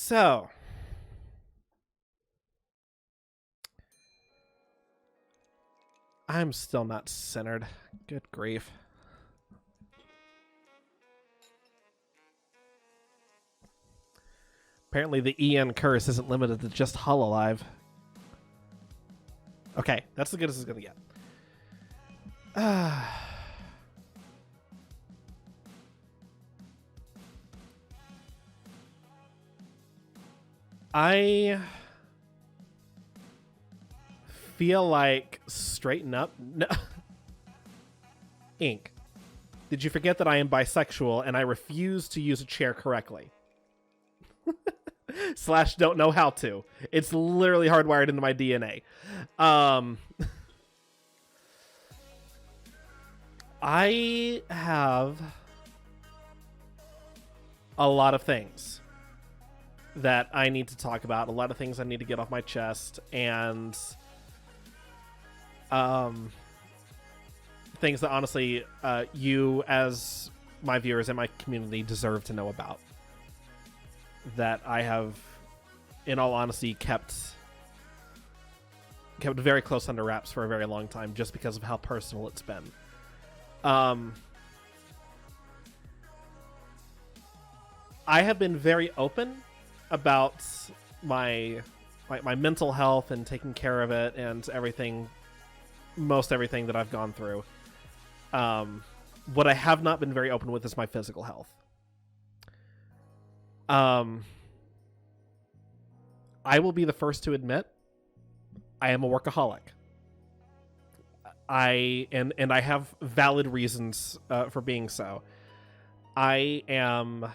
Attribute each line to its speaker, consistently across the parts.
Speaker 1: So, I'm still not centered. Good grief. Apparently the EN curse isn't limited to just Hololive. Okay, that's as good as it's gonna get. I feel like straighten up. No. Ink. Did you forget that I am bisexual and I refuse to use a chair correctly? / don't know how to. It's literally hardwired into my DNA. I have a lot of things that I need to talk about, a lot of things I need to get off my chest, and things that honestly you as my viewers and my community deserve to know about, that I have, in all honesty, kept very close under wraps for a very long time just because of how personal it's been. I have been very open about my mental health and taking care of it and everything, most everything that I've gone through. What I have not been very open with is my physical health. I will be the first to admit I am a workaholic. I have valid reasons for being so. I am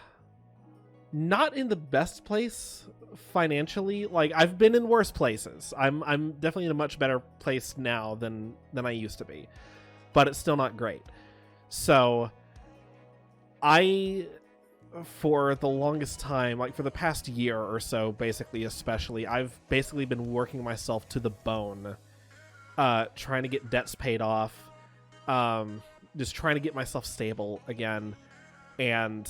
Speaker 1: not in the best place financially. Like, I've been in worse places. I'm definitely in a much better place now than I used to be, but it's still not great. So for the longest time, like for the past year or so, basically, especially, I've basically been working myself to the bone, trying to get debts paid off, just trying to get myself stable again. And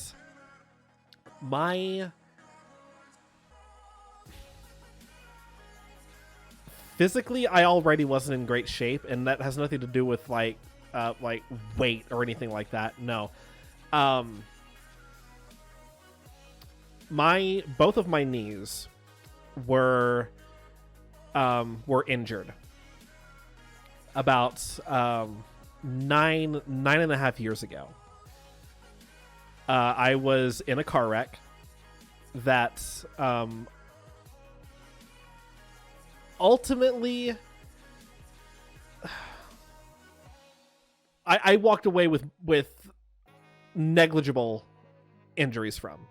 Speaker 1: physically, I already wasn't in great shape, and that has nothing to do with like weight or anything like that. No. Both of my knees were injured about 9.5 years ago. I was in a car wreck that ultimately I walked away with negligible injuries from.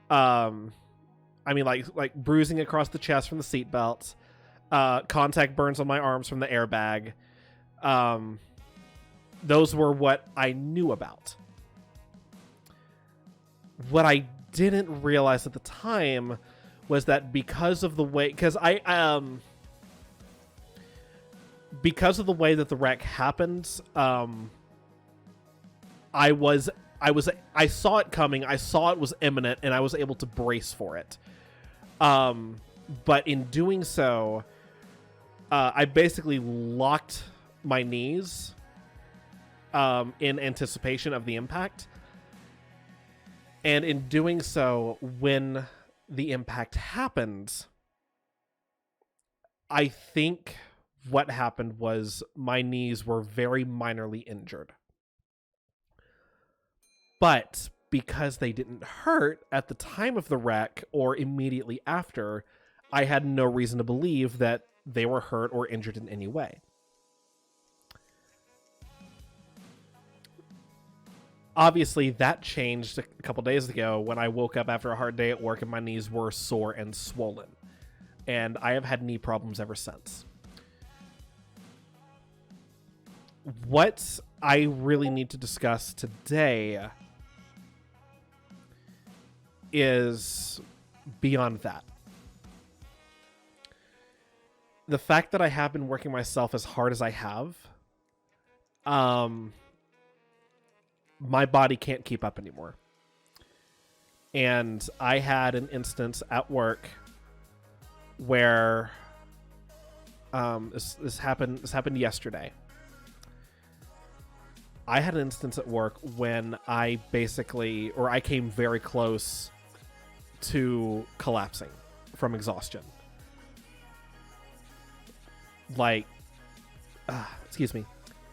Speaker 1: I mean, like bruising across the chest from the seatbelt, contact burns on my arms from the airbag. Those were what I knew about. What I didn't realize at the time was that because of the way that the wreck happened, I saw it coming. I saw it was imminent, and I was able to brace for it. But in doing so, I basically locked my knees in anticipation of the impact. And in doing so, when the impact happened, I think what happened was my knees were very minorly injured. But because they didn't hurt at the time of the wreck or immediately after, I had no reason to believe that they were hurt or injured in any way. Obviously, that changed a couple days ago when I woke up after a hard day at work and my knees were sore and swollen. And I have had knee problems ever since. What I really need to discuss today is beyond that. The fact that I have been working myself as hard as I have, my body can't keep up anymore. And I had an instance at work where this happened yesterday. I had an instance at work when I came very close to collapsing from exhaustion. Like, excuse me.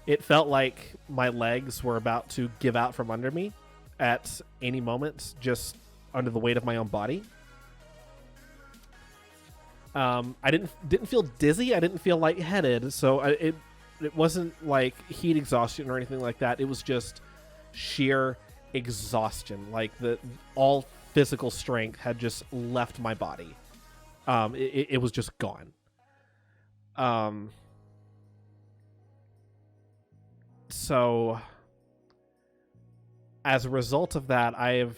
Speaker 1: It felt like my legs were about to give out from under me at any moment, just under the weight of my own body. I didn't feel dizzy. I didn't feel lightheaded. So it wasn't like heat exhaustion or anything like that. It was just sheer exhaustion. Like all physical strength had just left my body. It was just gone. So as a result of that, I have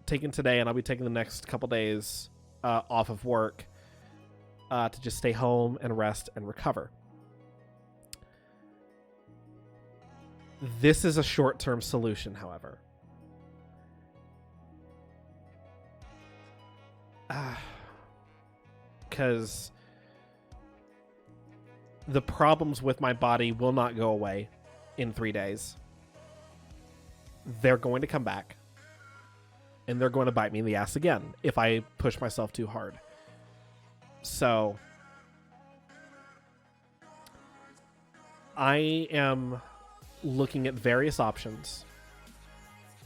Speaker 1: taken today, and I'll be taking the next couple days off of work to just stay home and rest and recover. This is a short-term solution, however. Because the problems with my body will not go away in 3 days. They're going to come back. And they're going to bite me in the ass again if I push myself too hard. So I am looking at various options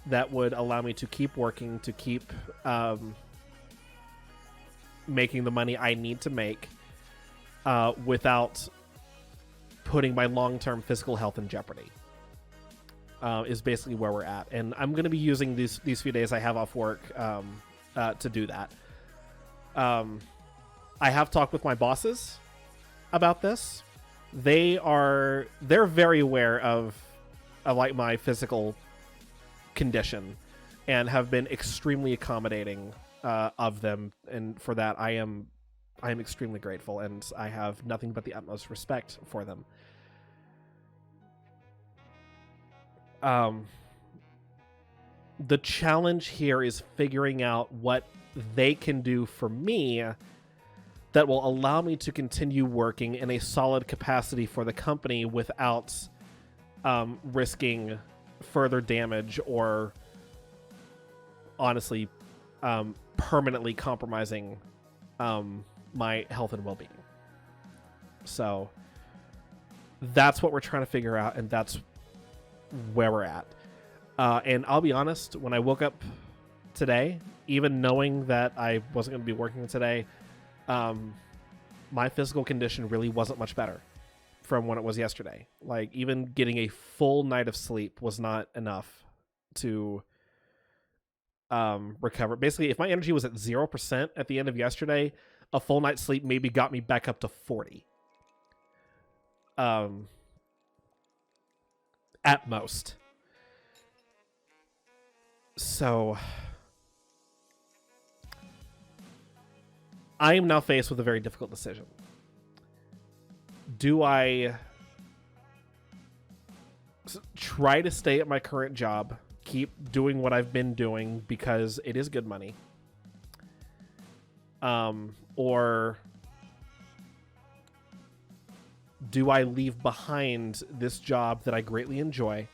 Speaker 1: that would allow me to keep working, to keep making the money I need to make without putting my long-term physical health in jeopardy. Is basically where we're at. And I'm going to be using these few days I have off work to do that. I have talked with my bosses about this. They're very aware of like my physical condition and have been extremely accommodating of them. And for that, I am extremely grateful, and I have nothing but the utmost respect for them. The challenge here is figuring out what they can do for me that will allow me to continue working in a solid capacity for the company without risking further damage or honestly permanently compromising my health and well-being. So that's what we're trying to figure out, and that's where we're at. And I'll be honest, when I woke up today, even knowing that I wasn't going to be working today, my physical condition really wasn't much better from when it was yesterday. Like, even getting a full night of sleep was not enough to recover. Basically, if my energy was at 0% at the end of yesterday, a full night's sleep maybe got me back up to 40. At most. So I am now faced with a very difficult decision. Do I try to stay at my current job, keep doing what I've been doing because it is good money? Or do I leave behind this job that I greatly enjoy,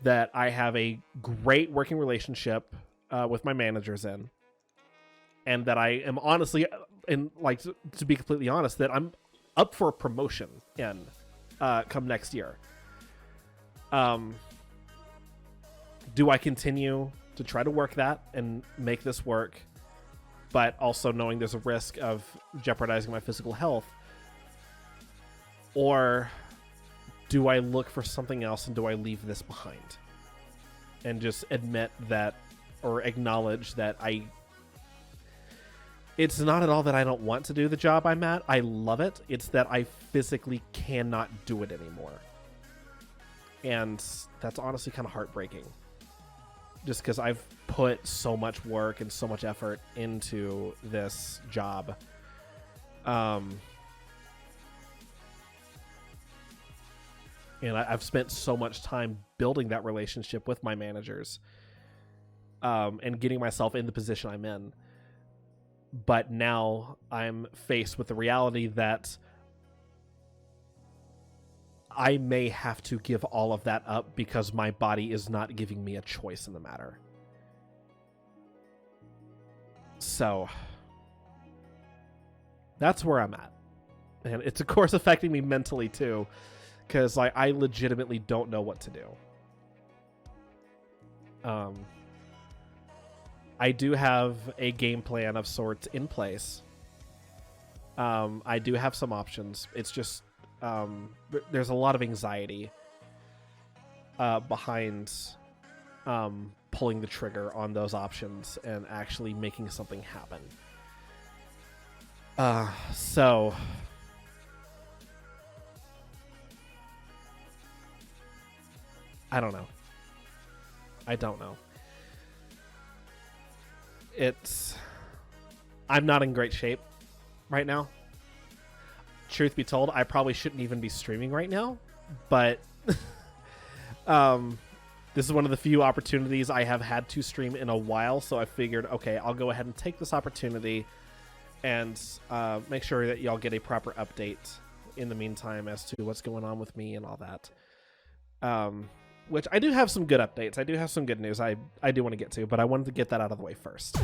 Speaker 1: that I have a great working relationship with my managers in, and that I am honestly, and like to be completely honest, that I'm up for a promotion in come next year? Do I continue to try to work that and make this work, but also knowing there's a risk of jeopardizing my physical health? Or do I look for something else, and do I leave this behind and just admit that, or acknowledge that it's not at all that I don't want to do the job I'm at. I love it. It's that I physically cannot do it anymore. And that's honestly kind of heartbreaking, just because I've put so much work and so much effort into this job. And I've spent so much time building that relationship with my managers. and getting myself in the position I'm in. But now I'm faced with the reality that I may have to give all of that up because my body is not giving me a choice in the matter. So that's where I'm at. And it's, of course, affecting me mentally, too, because like, I legitimately don't know what to do. I do have a game plan of sorts in place. I do have some options. It's just there's a lot of anxiety behind pulling the trigger on those options and actually making something happen. So I don't know. I'm not in great shape right now. Truth be told, I probably shouldn't even be streaming right now, but this is one of the few opportunities I have had to stream in a while, so I figured, okay, I'll go ahead and take this opportunity and make sure that y'all get a proper update in the meantime as to what's going on with me and all that. Which I do have some good updates. I do have some good news I do want to get to, but I wanted to get that out of the way first.